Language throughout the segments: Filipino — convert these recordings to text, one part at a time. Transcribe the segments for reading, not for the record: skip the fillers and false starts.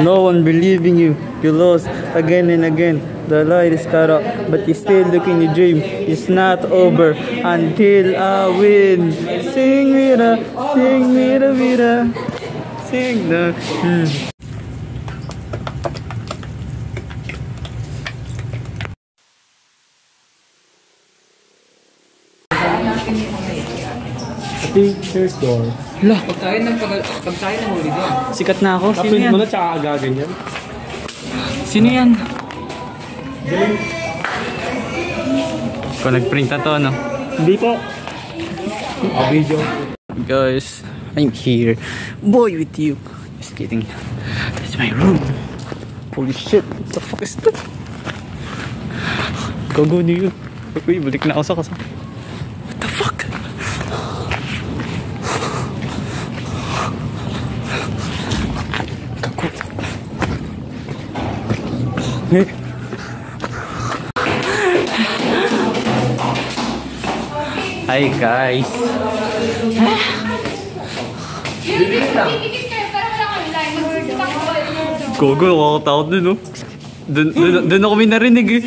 No one believing you. You lost again and again. The light is cut off, but you still look in your dream. It's not over until I win. Sing Vida, sing Vida Vida, sing the. There's door. Hala, Pag tayo ng huli doon. sikat na ako. Sino Kaprint yan? mo na tsaka agagan yan. Sino yan? Kung nag-print na to, no? Hindi po. Video. Guys, I'm here. Boy with you. Just kidding. That's my room. Holy shit. What the fuck is that? Gago niyo. Uy, balik na ako sa kasama. What the fuck? Gago. Eh. Hi guys. Gogo, nakakatakot din, no? Doon ako may narinig eh.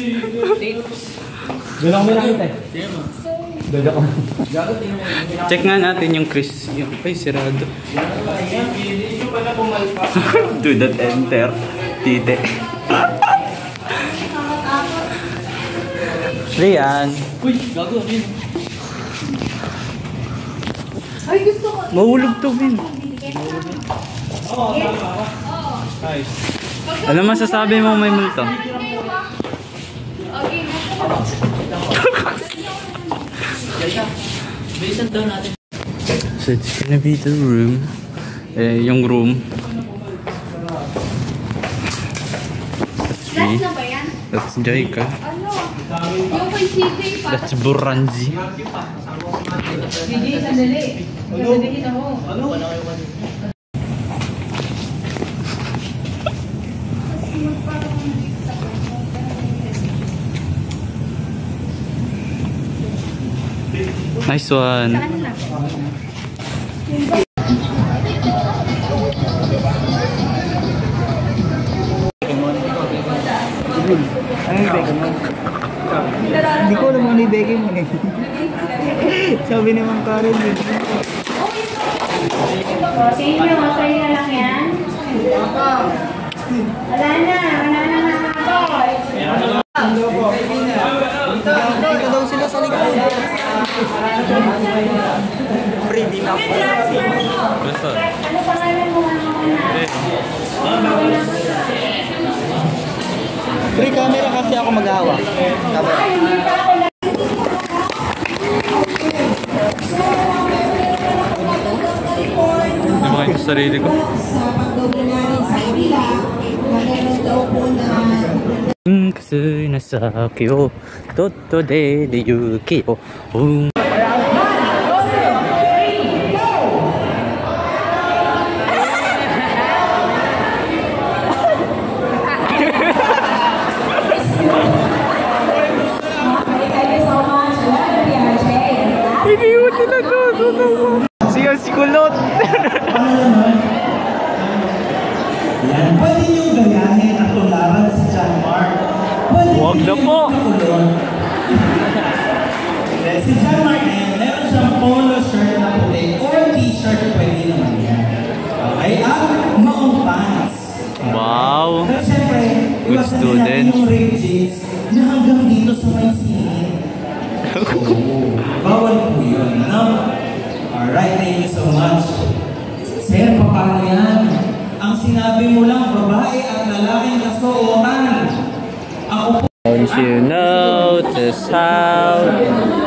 Doon ako may nakita eh. Doon ako. Check nga natin yung Chris. Yung, ay, sirado. Do not enter. Tite. Rian. Uy, gago. Ay, gusto ko. Mahulog to, Vin. Nice. Ano masasabi mo may multo? Bilisan daw natin. So it's gonna be the room. Yung room. That's me. Last na ba yan? That's Jaika. Ano? Yung kay CJ pa. That's Buranzi. CJ, sandali. Sasabihin ako. Ano? Nice one. Saan lang? Hindi ko alam ano yung beke mo eh. Sabi naman Karen yun. Tingin nyo, masaya na lang yan. Wala na nakakapos. Ikaw daw sila sa likod. Pretty na po. Ano pangalan mo nga muna? Pre, camera kasi ako mag-awa. Camera. Hindi mo kayo sa sarili ko. Kasi nasa kyo, toto de yuki o. Ibiutin na to, siya si Kulot. Pwede niyong gayahin at tularan si John Mark. Huwag na po. Si John Mark meron siyang polo shirt na puti or t-shirt, pwede naman yan. Okay, at maong pants. Wow. Pero syempre, Good student. yung ripped jeans na hanggang dito sa may singit. Bawal po yun, no? Alright, thank you so much. Sir, paano yan? Ang sinabi mo lang, babae at lalaking kasuotan. Ako po. Don't you notice how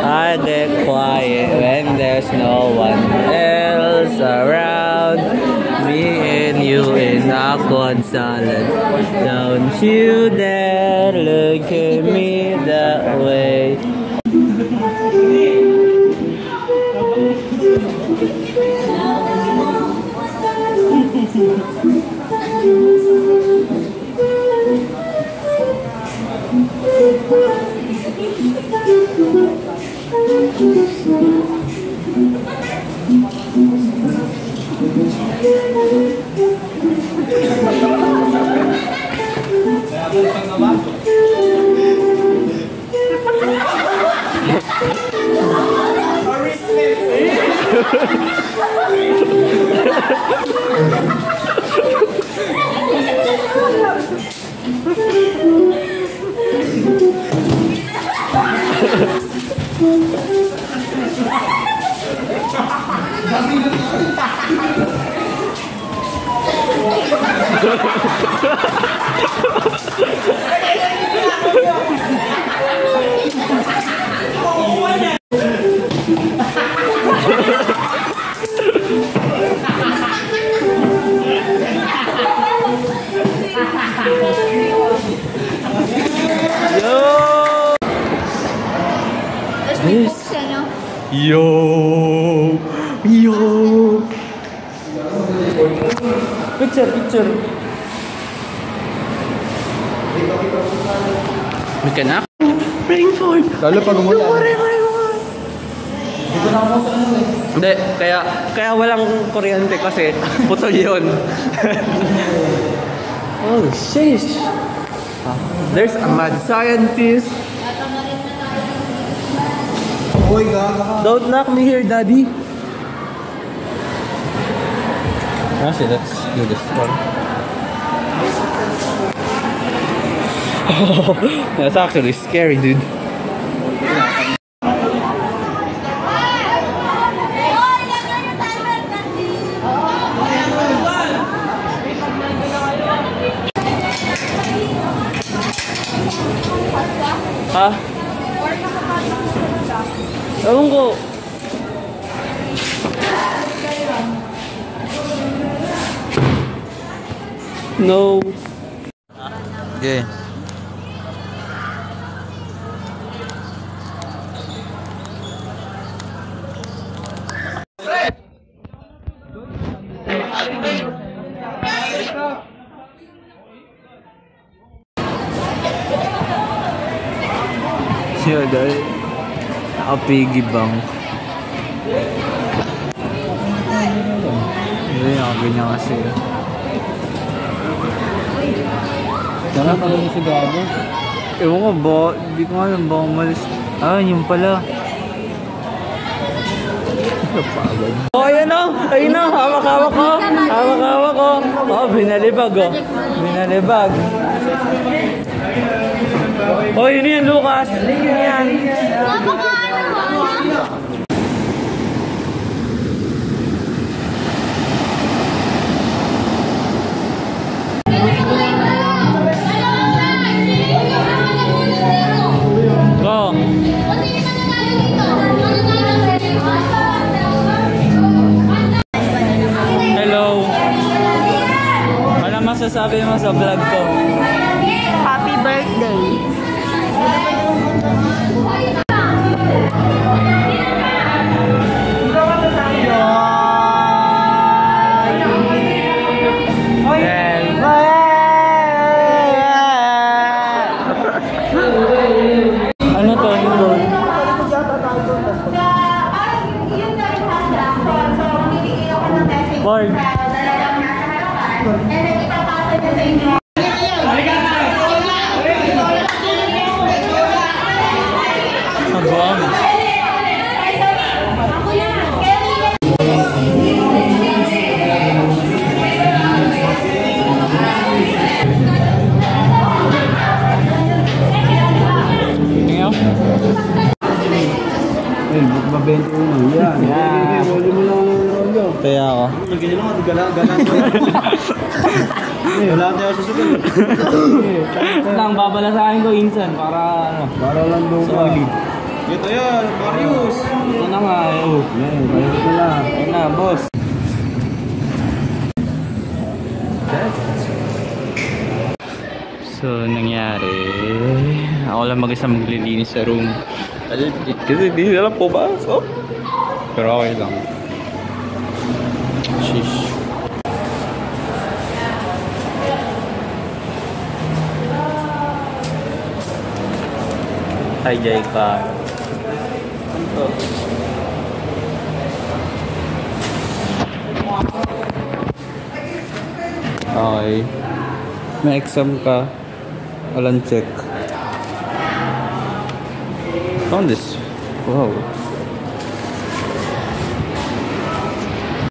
I get quiet when there's no one else around? Me and you in awkward silence. Don't you dare look at me that way. Yo! Yo! Picture, picture. May kanak? Rainfall! Lalo pag umulan. Hindi, kaya walang kuryente kasi putol yun. Oh, sheesh! There's a mad scientist. Uy, gaga. Don't knock me here, Daddy. Actually, let's do this one. Oh, that's actually scary, dude. Ha? Ewan ko. No. Okay. Siya dahil nakapigi bang. Hindi, nakaganyan kasi. Sana pala yung sigado. Ewan ko ba, hindi ko alam ba umalis. Ah, yun pala. Oh, ayan o! Ayun o! Hawak-hawak ko! Hawak-hawak ko! Oh, binalibag o! Binalibag! Oh, yun yan, Lucas! Yun yan! Go! Hello! Ano masasabi mo sa vlog ko? Happy birthday. Ano to? Board. Abang. Ay, mabenta ko na. Yan. Yeah. Huli mo lang ang rolyo. Kaya ako. Ganyan lang, gala-gala. Wala tayo susunod. Lang babalasahin ko insan para ano. Para lang doon ka. Ito yan, Marius. Ito na nga eh. Oh. Yan, balik ko na. Ayun na, boss. So, nangyari. Ako lang mag-isa maglilinis sa room. Kasi di sila pumasok. Pero okay lang. Sheesh. Hi, Jaika. Okay. May exam ka. Walang check. Found this. Wow.